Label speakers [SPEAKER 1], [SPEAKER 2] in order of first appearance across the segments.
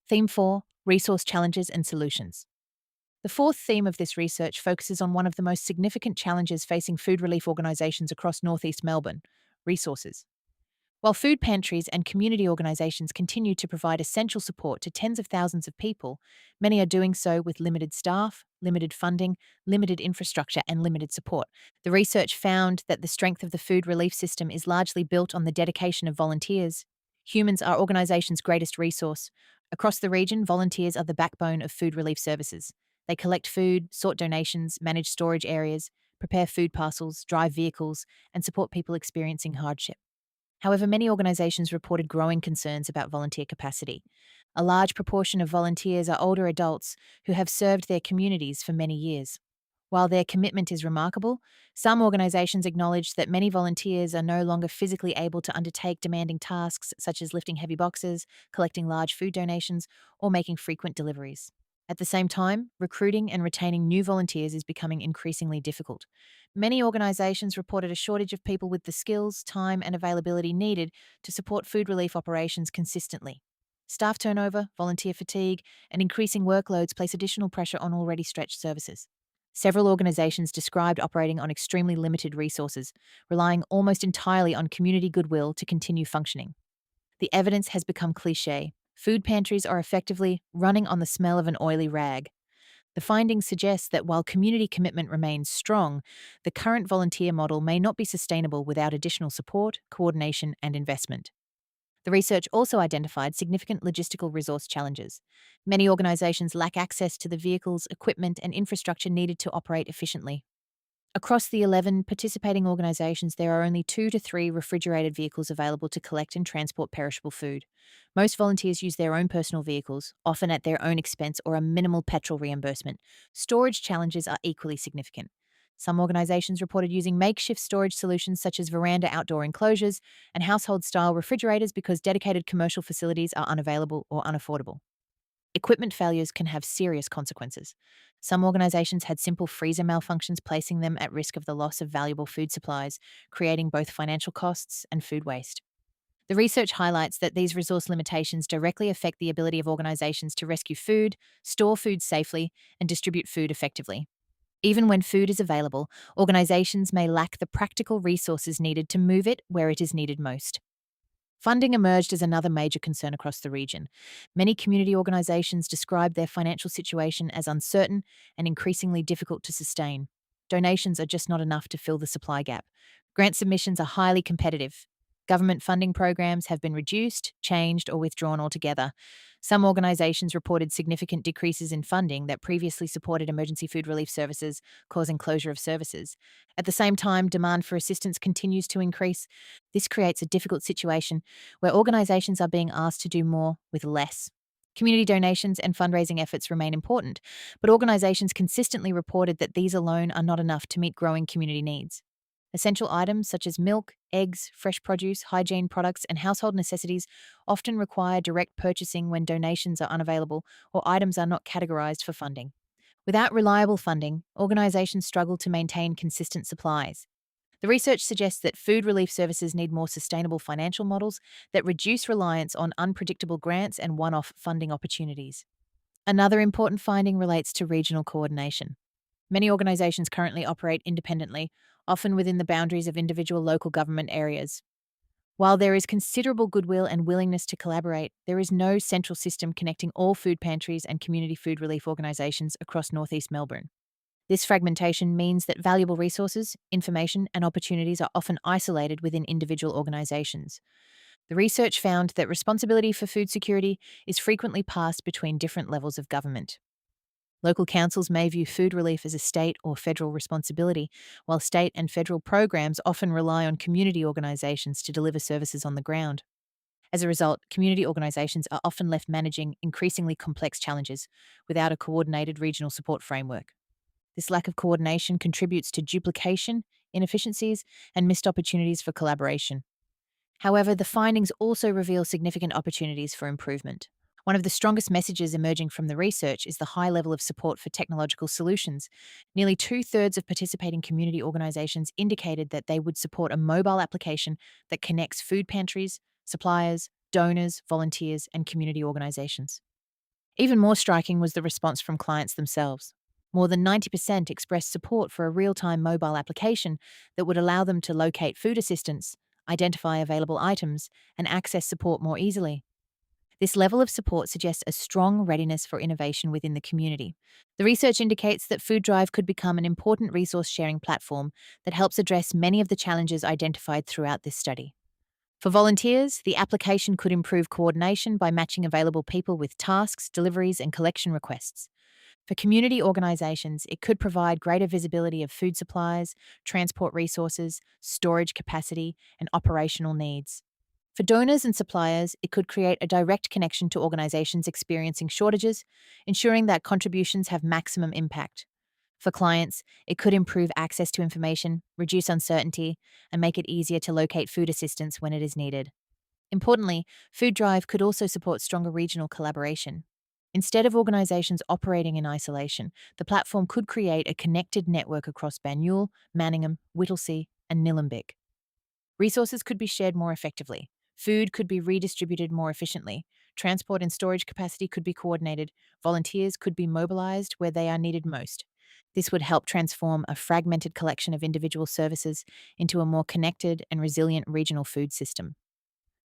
[SPEAKER 1] Theme 4: Resource Challenges and Solutions. The fourth theme of this research focuses on one of the most significant challenges facing food relief organisations across North East Melbourne: resources. While food pantries and community organisations continue to provide essential support to tens of thousands of people, many are doing so with limited staff, limited funding, limited infrastructure, and limited support. The research found that the strength of the food relief system is largely built on the dedication of volunteers. Humans are organisations' greatest resource. Across the region, volunteers are the backbone of food relief services. They collect food, sort donations, manage storage areas, prepare food parcels, drive vehicles, and support people experiencing hardship. However, many organisations reported growing concerns about volunteer capacity. A large proportion of volunteers are older adults who have served their communities for many years. While their commitment is remarkable, some organisations acknowledge that many volunteers are no longer physically able to undertake demanding tasks such as lifting heavy boxes, collecting large food donations, or making frequent deliveries. At the same time, recruiting and retaining new volunteers is becoming increasingly difficult. Many organisations reported a shortage of people with the skills, time, and availability needed to support food relief operations consistently. Staff turnover, volunteer fatigue, and increasing workloads place additional pressure on already stretched services. Several organisations described operating on extremely limited resources, relying almost entirely on community goodwill to continue functioning. The evidence has become cliche. Food pantries are effectively running on the smell of an oily rag. The findings suggest that while community commitment remains strong, the current volunteer model may not be sustainable without additional support, coordination, and investment. The research also identified significant logistical resource challenges. Many organisations lack access to the vehicles, equipment, and infrastructure needed to operate efficiently. Across the 11 participating organisations, there are only 2 to 3 refrigerated vehicles available to collect and transport perishable food. Most volunteers use their own personal vehicles, often at their own expense or a minimal petrol reimbursement. Storage challenges are equally significant. Some organisations reported using makeshift storage solutions such as veranda outdoor enclosures and household style refrigerators because dedicated commercial facilities are unavailable or unaffordable. Equipment failures can have serious consequences. Some organisations had simple freezer malfunctions, placing them at risk of the loss of valuable food supplies, creating both financial costs and food waste. The research highlights that these resource limitations directly affect the ability of organisations to rescue food, store food safely, and distribute food effectively. Even when food is available, organisations may lack the practical resources needed to move it where it is needed most. Funding emerged as another major concern across the region. Many community organisations described their financial situation as uncertain and increasingly difficult to sustain. Donations are just not enough to fill the supply gap. Grant submissions are highly competitive. Government funding programs have been reduced, changed, or withdrawn altogether. Some organisations reported significant decreases in funding that previously supported emergency food relief services, causing closure of services. At the same time, demand for assistance continues to increase. This creates a difficult situation where organisations are being asked to do more with less. Community donations and fundraising efforts remain important, but organisations consistently reported that these alone are not enough to meet growing community needs. Essential items such as milk, eggs, fresh produce, hygiene products, and household necessities often require direct purchasing when donations are unavailable or items are not categorised for funding. Without reliable funding, organisations struggle to maintain consistent supplies. The research suggests that food relief services need more sustainable financial models that reduce reliance on unpredictable grants and one off funding opportunities. Another important finding relates to regional coordination. Many organisations currently operate independently, often within the boundaries of individual local government areas. While there is considerable goodwill and willingness to collaborate, there is no central system connecting all food pantries and community food relief organisations across North East Melbourne. This fragmentation means that valuable resources, information, and opportunities are often isolated within individual organisations. The research found that responsibility for food security is frequently passed between different levels of government. Local councils may view food relief as a state or federal responsibility, while state and federal programs often rely on community organisations to deliver services on the ground. As a result, community organisations are often left managing increasingly complex challenges without a coordinated regional support framework. This lack of coordination contributes to duplication, inefficiencies, and missed opportunities for collaboration. However, the findings also reveal significant opportunities for improvement. One of the strongest messages emerging from the research is the high level of support for technological solutions. Nearly 2/3 of participating community organisations indicated that they would support a mobile application that connects food pantries, suppliers, donors, volunteers, and community organisations. Even more striking was the response from clients themselves. More than 90% expressed support for a real time mobile application that would allow them to locate food assistance, identify available items, and access support more easily. This level of support suggests a strong readiness for innovation within the community. The research indicates that Food Drive could become an important resource sharing platform that helps address many of the challenges identified throughout this study. For volunteers, the application could improve coordination by matching available people with tasks, deliveries, and collection requests. For community organisations, it could provide greater visibility of food supplies, transport resources, storage capacity, and operational needs. For donors and suppliers, it could create a direct connection to organisations experiencing shortages, ensuring that contributions have maximum impact. For clients, it could improve access to information, reduce uncertainty, and make it easier to locate food assistance when it is needed. Importantly, Food Drive could also support stronger regional collaboration. Instead of organisations operating in isolation, the platform could create a connected network across Banyule, Manningham, Whittlesea, and Nillumbik. Resources could be shared more effectively. Food could be redistributed more efficiently. Transport and storage capacity could be coordinated. Volunteers could be mobilised where they are needed most. This would help transform a fragmented collection of individual services into a more connected and resilient regional food system.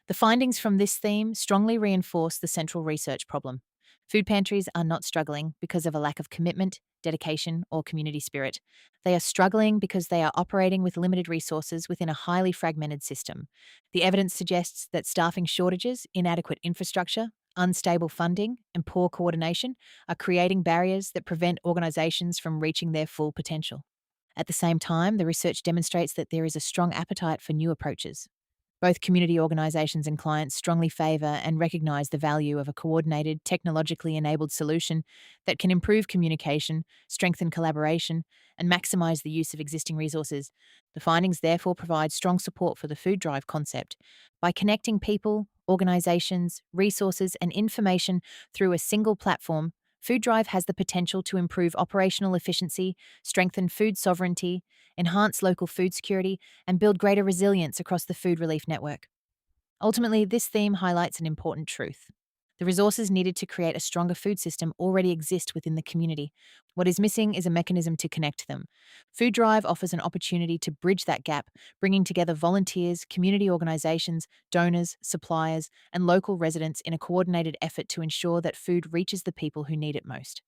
[SPEAKER 1] The findings from this theme strongly reinforce the central research problem. Food pantries are not struggling because of a lack of commitment, dedication, or community spirit. They are struggling because they are operating with limited resources within a highly fragmented system. The evidence suggests that staffing shortages, inadequate infrastructure, unstable funding, and poor coordination are creating barriers that prevent organisations from reaching their full potential. At the same time, the research demonstrates that there is a strong appetite for new approaches. Both community organisations and clients strongly favour and recognise the value of a coordinated, technologically enabled solution that can improve communication, strengthen collaboration, and maximise the use of existing resources. The findings therefore provide strong support for the food drive concept. By connecting people, organisations, resources, and information through a single platform, Food Drive has the potential to improve operational efficiency, strengthen food sovereignty, enhance local food security, and build greater resilience across the food relief network. Ultimately, this theme highlights an important truth. The resources needed to create a stronger food system already exist within the community. What is missing is a mechanism to connect them. Food Drive offers an opportunity to bridge that gap, bringing together volunteers, community organisations, donors, suppliers, and local residents in a coordinated effort to ensure that food reaches the people who need it most.